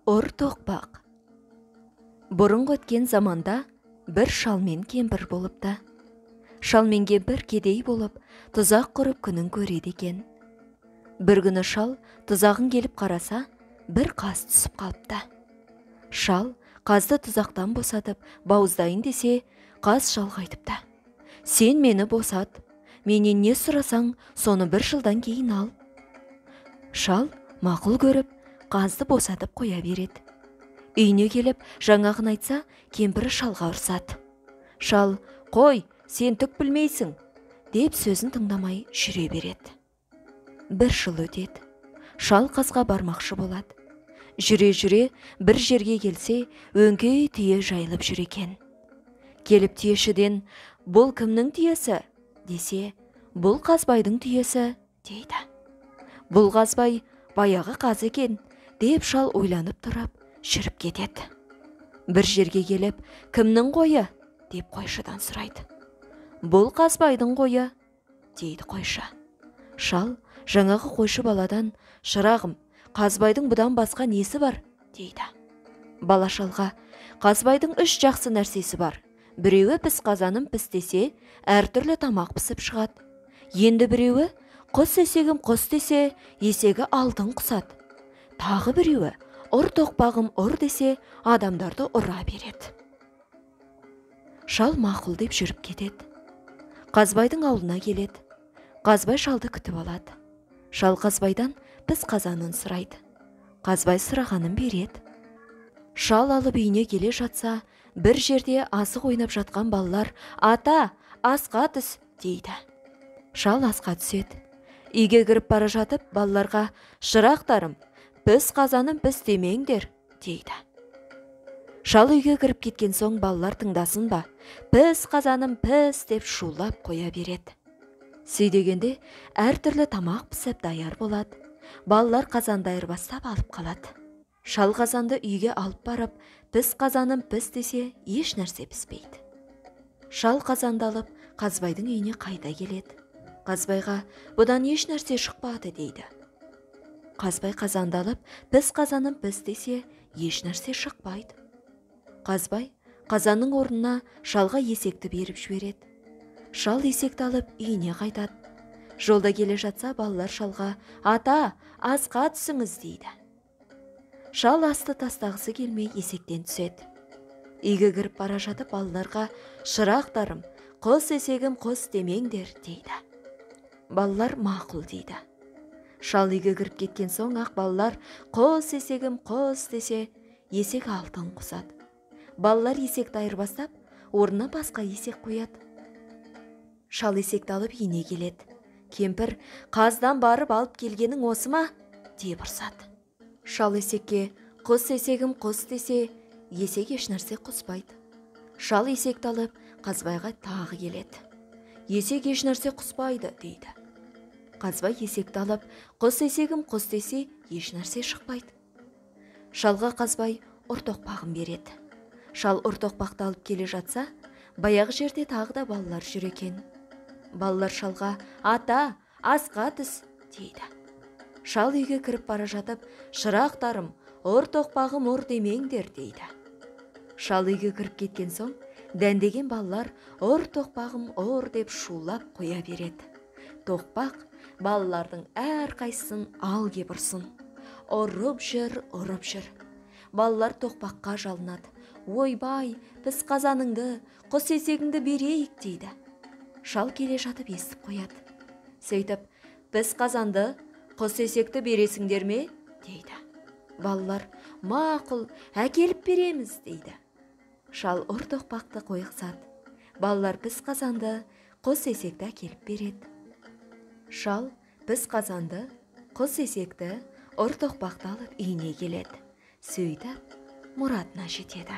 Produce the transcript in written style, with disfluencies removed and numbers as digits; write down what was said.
Ор тоқпақ. Бұрынғы өткен заманда бір шал мен кемпір болыпты. Шал мен кемпір кедей болып, тұзақ құрып күнін көреді екен. Бір күні шал тұзағын келіп қараса, бір қаз түсіп қалыпты. Шал қазды тұзақтан босатып, бауыздайын десе, қаз шалға айтыпты: «Сен мені босат, менен не сұрасаң, соны бір жылдан кейін ал». Шал мақұл көріп, қазды босатып қоя береді. Үйіне келіп, жаңағын айтса, кемпірі шалға ұрсады. Шал: «Қой, сен түк білмейсің», деп сөзін тыңдамай жүре береді. Бір жыл өтеді. Шал қазға бармақшы болады. Жүре-жүре бір жерге келсе, өңкей түйе жайылып жүр екен. Келіп түйешіден: «Бұл кімнің түйесі?» десе, «Бұл қазбайдың түйесі», дейді. «Бұл қазбай баяғы қаз екен», деп шал ойланып тұрып жүріп кетеді. Бір жерге келіп: «Кімнің қойы?» деп қойшыдан сұрайды. «Бұл қазбайдың қойы», дейді қойшы. Шал жаңағы қойшы баладан: «Шырағым, қазбайдың бұдан басқа несі бар?» дейді. Бала шалға: «Қазбайдың 3 жақсы нәрсесі бар. Біреуі піс қазаным піс десе, әртүрлі тамақ пісіп шығады. Енді біреуі құс есегім құс десе, есегі алтын құсады. Тағы біреуі ұр тоқпағым ұр десе, адамдарды ұра береді». Шал мақұл деп жүріп кетеді. Қазбайдың аулына келеді. Қазбай шалды күтіп алады. Шал қазбайдан піс қазанын сұрайды. Қазбай сұрағанын береді. Шал алып үйіне келе жатса, бір жерде асық ойнап жатқан балалар: «Ата, асқа түс», дейді. Шал асқа түседі. Үйге кіріп бара жатып, балаларға: «Шырақтарым, піс қазаным піс демеңдер», дейді. Шал үйге кіріп кеткен соң, балалар тыңдасын ба, «Піс қазаным піс» деп шулап қоя береді. Сөйдегенде әртүрлі тамақ пісіп даяр болады. Балалар қазанды айырбастап алып қалады. Шал қазанды үйге алып барып, «Піс қазаным піс» десе, еш нәрсе піспейді. Шал қазанды алып қазбайдың үйіне қайта келеді. Қазбайға: «Бұдан еш нәрсе шықпады», дейді. Қазбай қазанды алып, «Піс қазаным піс» десе, еш нәрсе шықпайды. Қазбай қазанның орнына шалға есекті беріп жібереді. Шал есекті алып үйіне қайтады. Жолда келе жатса, балалар шалға: «Ата, асқа түсіңіз», дейді. Шал асты тастағысы келмей есектен түседі. Үйге кіріп бара жатып, балаларға: «Шырақтарым, құс есегім құс демеңдер», дейді. Балалар мақұл дейді. Шал үйге кіріп кеткен соң ақ балалар: «Құс есегім құс» десе, есек алтын құсады. Балалар есекті айырбастап, орнына басқа есек қояды. Шал есекті алып үйіне келеді. Кемпір: «Қаздан барып алып келгенің осы ма?» деп ұрсады. Шал есекке: «Құс есегім құс» десе, есек еш нәрсе құспайды. Шал есекті алып Қазбайға тағы келеді. «Есек еш нәрсе құспайды», дейді. Қазбай есекті алып, «Құс есегім құс» десе, еш нәрсе шықпайды. Шалға Қазбай ұр тоқпағын береді. Шал ұр тоқпақты алып келе жатса, баяғы жерде тағы да балалар жүр екен. Балалар шалға: «Ата, асқа түс», дейді. Шал үйге кіріп бара жатып: «Шырақтарым, ұр тоқпағым ұр демеңдер», дейді. Шал үйге кіріп кеткен соң, дәндеген балалар «Ұр тоқпағым ұр» деп шулап қоя береді. Тоқпақ балалардың әр қайсысын ал кеп ұрсын. Ұрып жүр, ұрып жүр. Балалар тоқпаққа жалынады: «Ойбай, піс қазаныңды, құс есегіңді берейік», дейді. Шал келе жатып естіп қояды. Сөйтіп: «Піс қазанды, құс есекті бересіңдер ме?» дейді. Балалар: «Мақұл, әкеліп береміз», дейді. Шал ұр тоқпақты қойғызады. Балалар піс қазанды, құс есекті әкеліп береді. Шал піс қазанды, құс есекті, ұр тоқпақты алып үйіне келеді. Сөйтіп мұратына жетеді.